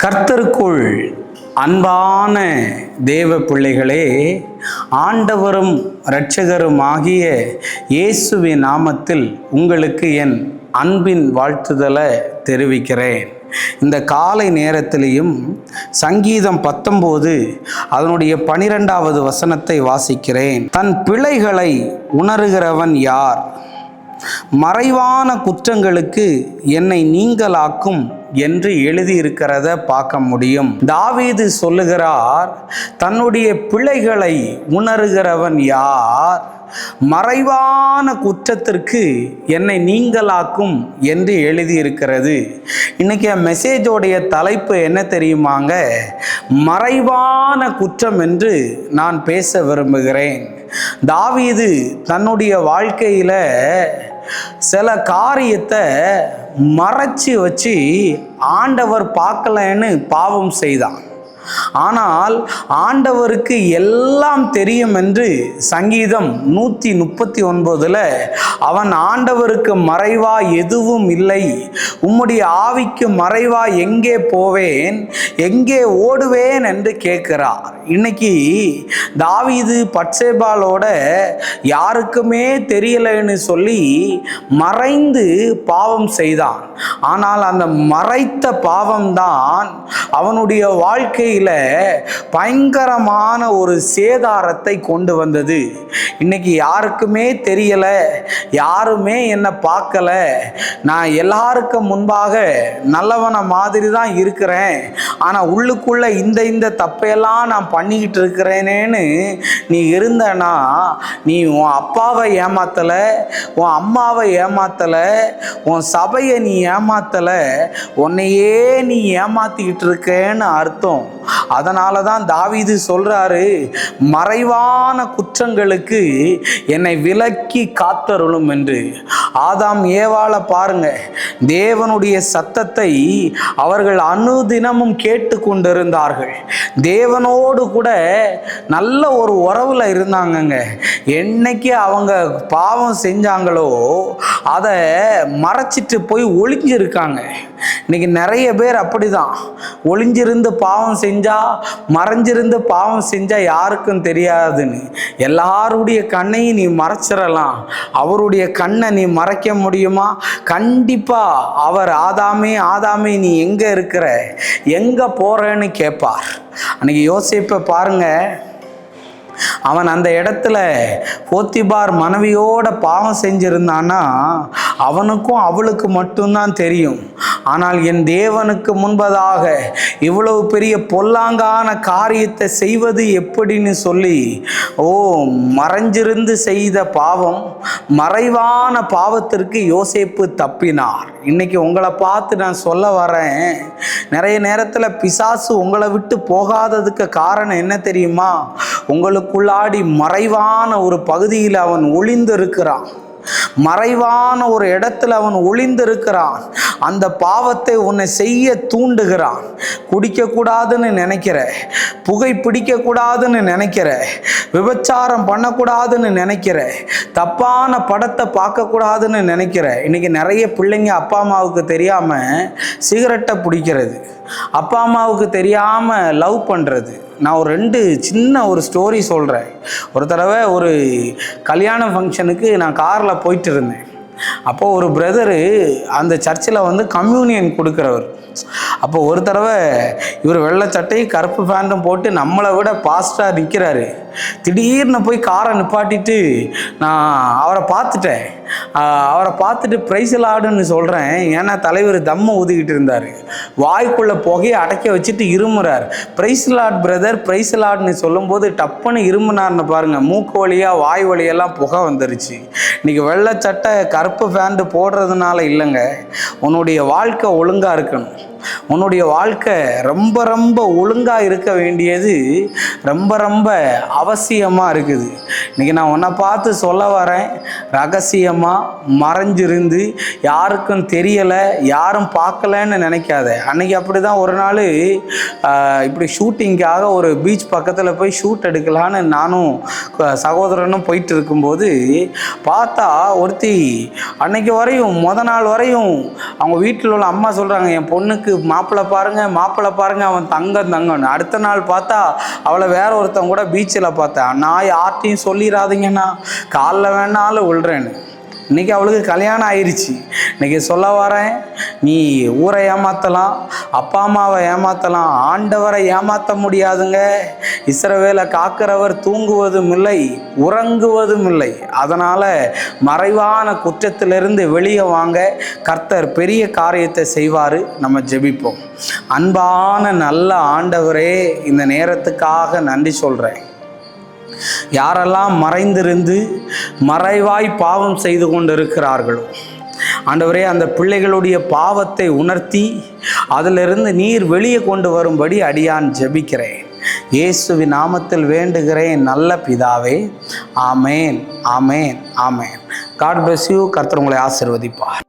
கர்த்தருக்குள் அன்பான தேவ பிள்ளைகளே, ஆண்டவரும் இரட்சகரும் ஆகிய இயேசுவின் நாமத்தில் உங்களுக்கு என் அன்பின் வாழ்த்துதலை தெரிவிக்கிறேன். இந்த காலை நேரத்திலையும் சங்கீதம் 19 அதனுடைய 12வது வசனத்தை வாசிக்கிறேன். தன் பிழைகளை உணர்கிறவன் யார்? மறைவான குற்றங்களுக்கு என்னை நீங்களாக்கும் என்று எழுதியிருக்கிறத பார்க்க முடியும். தாவீது சொல்லுகிறார், தன்னுடைய பிழைகளை உணர்கிறவன் யார்? மறைவான குற்றத்திற்கு என்னை நீங்களாக்கும் என்று எழுதியிருக்கிறது. இன்னைக்கு மெசேஜோடைய தலைப்பு என்ன தெரியுமாங்க? மறைவான குற்றம் என்று நான் பேச விரும்புகிறேன். தாவீது தன்னுடைய வாழ்க்கையில சில காரியத்தை மறைச்சி வச்சு ஆண்டவர் பார்க்கலன்னு பாவம் செய்தான். ஆனால் ஆண்டவருக்கு எல்லாம் தெரியும் என்று சங்கீதம் 139 அவன் ஆண்டவருக்கு மறைவா எதுவும் இல்லை, உம்முடைய ஆவிக்கு மறைவா எங்கே போவேன், எங்கே ஓடுவேன் என்று கேட்கிறார். இன்னைக்கு தாவீது பத்சேபாளோட யாருக்குமே தெரியலைன்னு சொல்லி மறைந்து பாவம் செய்தான். ஆனால் அந்த மறைத்த பாவம்தான் அவனுடைய வாழ்க்கை பயங்கரமான ஒரு சேதாரத்தை கொண்டு வந்தது. இன்னைக்கு யாருக்குமே தெரியல, யாருமே என்ன பார்க்கல, நான் எல்லாருக்கும் முன்பாக நல்லவன மாதிரி தான் இருக்கிறேன், ஆனா உள்ளுக்குள்ள இந்த தப்பையெல்லாம் நான் பண்ணிக்கிட்டு இருக்கிறேனேன்னு நீ இருந்தனா, நீ உன் அப்பாவை ஏமாத்தல, உன் அம்மாவை ஏமாத்தல, உன் சபையை நீ ஏமாத்தல, உன்னையே நீ ஏமாத்திக்கிட்டு இருக்கேன்னு அர்த்தம். அதனால தான் தாவீது சொல்றாரு, மறைவான குற்றங்களுக்கு என்னை விலக்கி காத்தருளும் என்று. ஆதாம் ஏவாளை பாருங்க, தேவனுடைய சத்தத்தை அவர்கள் அனுதினமும் கேட்டு கொண்டிருந்தார்கள். தேவனோடு கூட நல்ல ஒரு உறவுல இருந்தாங்கங்க. என்னைக்கு அவங்க பாவம் செஞ்சாங்களோ அதை மறைச்சிட்டு போய் ஒளிஞ்சிருக்காங்க. இன்னைக்கு நிறைய பேர் அப்படிதான், ஒளிஞ்சிருந்து பாவம் செஞ்சா, மறைஞ்சிருந்து பாவம் செஞ்சா யாருக்கும் தெரியாதுன்னு. எல்லாருடைய கண்ணையும் நீ மறைச்சிடலாம், அவருடைய கண்ணை நீ மறைக்க முடியுமா? கண்டிப்பா அவர் ஆதாமே நீ எங்க இருக்கிற, எங்க போறேன்னு கேட்பார். அன்னைக்கு யோசேப்பை பாருங்க, அவன் அந்த இடத்துல போத்திபார் மனைவியோட பாவம் செஞ்சிருந்தான்னா அவனுக்கும் அவளுக்கு மட்டும்தான் தெரியும். ஆனால் என் தேவனுக்கு முன்பதாக இவ்வளவு பெரிய பொல்லாங்கான காரியத்தை செய்வது எப்படின்னு சொல்லி மறைஞ்சிருந்து செய்த பாவம், மறைவான பாவத்திற்கு யோசேப்பு தப்பினார். இன்னைக்கு உங்களை பார்த்து நான் சொல்ல வரேன், நிறைய நேரத்தில் பிசாசு உங்களை விட்டு போகாததுக்கு காரணம் என்ன தெரியுமா? உங்களுக்குள்ளாடி மறைவான ஒரு பகுதியில் அவன் ஒளிந்திருக்கிறான், மறைவான ஒரு இடத்துல அவன் ஒளிந்திருக்கிறான். அந்த பாவத்தை உன்னை செய்ய தூண்டுகிறான். குடிக்கக்கூடாதுன்னு நினைக்கிற, புகை பிடிக்கக்கூடாதுன்னு நினைக்கிற, விபச்சாரம் பண்ணக்கூடாதுன்னு நினைக்கிற, தப்பான படத்தை பார்க்கக்கூடாதுன்னு நினைக்கிற. இன்னைக்கு நிறைய பிள்ளைங்க அப்பா அம்மாவுக்கு தெரியாம சிகரெட்டை பிடிக்கிறது, அப்பா அம்மாவுக்கு தெரியாம லவ் பண்றது. நான் ஒரு 2 சின்ன ஒரு ஸ்டோரி சொல்கிறேன். ஒரு தடவை ஒரு கல்யாண ஃபங்க்ஷனுக்கு நான் காரில் போயிட்டு இருந்தேன். அப்போது ஒரு பிரதரு அந்த சர்ச்சில் கம்யூனியன் கொடுக்குறவர். அப்போ ஒரு தடவை இவர் வெள்ளை சட்டை கருப்பு பேண்ட்டும் போட்டு நம்மளை விட பாஸ்டாக நிற்கிறாரு. திடீர்னு போய் காரை நிப்பாட்டிட்டு நான் அவரை பார்த்துட்டு பிரைஸ்லாடுன்னு சொல்கிறேன். ஏன்னா தலைவர் தம்மை ஊதிக்கிட்டு இருந்தார், வாய்க்குள்ளே புகையை அடைக்க வச்சுட்டு இருமுறார். பிரைஸ்லாட் பிரதர் பிரைஸ்லாட்னு சொல்லும்போது டப்புன்னு இருமுனார்னு பாருங்கள், மூக்கு வழியாக வாய் வழியெல்லாம் புகை வந்துருச்சு. இன்றைக்கி வெள்ளை சட்டை கருப்பு பேண்ட்டு போடுறதுனால இல்லைங்க, உன்னுடைய வாழ்க்கை ஒழுங்காக இருக்கணும். உன்னுடைய வாழ்க்கை ரொம்ப ஒழுங்காக இருக்க வேண்டியது ரொம்ப அவசியமாக இருக்குது. இன்றைக்கி நான் உன்னை பார்த்து சொல்ல வரேன், ரகசியமாக மறைஞ்சிருந்து யாருக்கும் தெரியலை, யாரும் பார்க்கலன்னு நினைக்காத. அன்றைக்கி அப்படி தான் ஒரு நாள் இப்படி ஷூட்டிங்காக ஒரு பீச் பக்கத்தில் போய் ஷூட் எடுக்கலான்னு நானும் சகோதரனும் போயிட்டு இருக்கும்போது பார்த்தா ஒருத்தி அன்னைக்கு வரையும் நாள் வரையும் அவங்க வீட்டில் உள்ள அம்மா சொல்கிறாங்க, என் பொண்ணுக்கு மாப்பிள்ளை பாருங்கள் அவன் தங்கன்னு. அடுத்த நாள் பார்த்தா அவளை வேற ஒருத்தவங்க கூட பீச்சில் பார்த்தேன். நான் யார்ட்டையும் சொல்லிடாதீங்கண்ணா, காலில் வேணாலும் விழுறேன்னு. இன்றைக்கி அவளுக்கு கல்யாணம் ஆயிடுச்சு. இன்றைக்கி சொல்ல வரேன், நீ ஊரை ஏமாற்றலாம், அப்பா அம்மாவை ஏமாற்றலாம், ஆண்டவரை ஏமாற்ற முடியாதுங்க. இஸ்ரவேலை காக்கிறவர் தூங்குவதும் இல்லை, உறங்குவதும் இல்லை. அதனால் மறைவான குற்றத்திலிருந்து வெளியே வாங்க, கர்த்தர் பெரிய காரியத்தை செய்வார். நம்ம ஜெபிப்போம். அன்பான நல்ல ஆண்டவரே, இந்த நேரத்துக்காக நன்றி சொல்கிறேன். யாரெல்லாம் மறைந்திருந்து மறைவாய் பாவம் செய்து கொண்டிருக்கிறார்களோ ஆண்டவரே, அந்த பிள்ளைகளுடைய பாவத்தை உணர்த்தி அதிலிருந்து நீர் வெளியே கொண்டு வரும்படி அடியான் ஜெபிக்கிறேன். இயேசுவின் நாமத்தில் வேண்டுகிறேன் நல்ல பிதாவே. ஆமேன், ஆமேன், ஆமேன். God bless you. கர்த்தர் உங்களை ஆசீர்வதிப்பார்.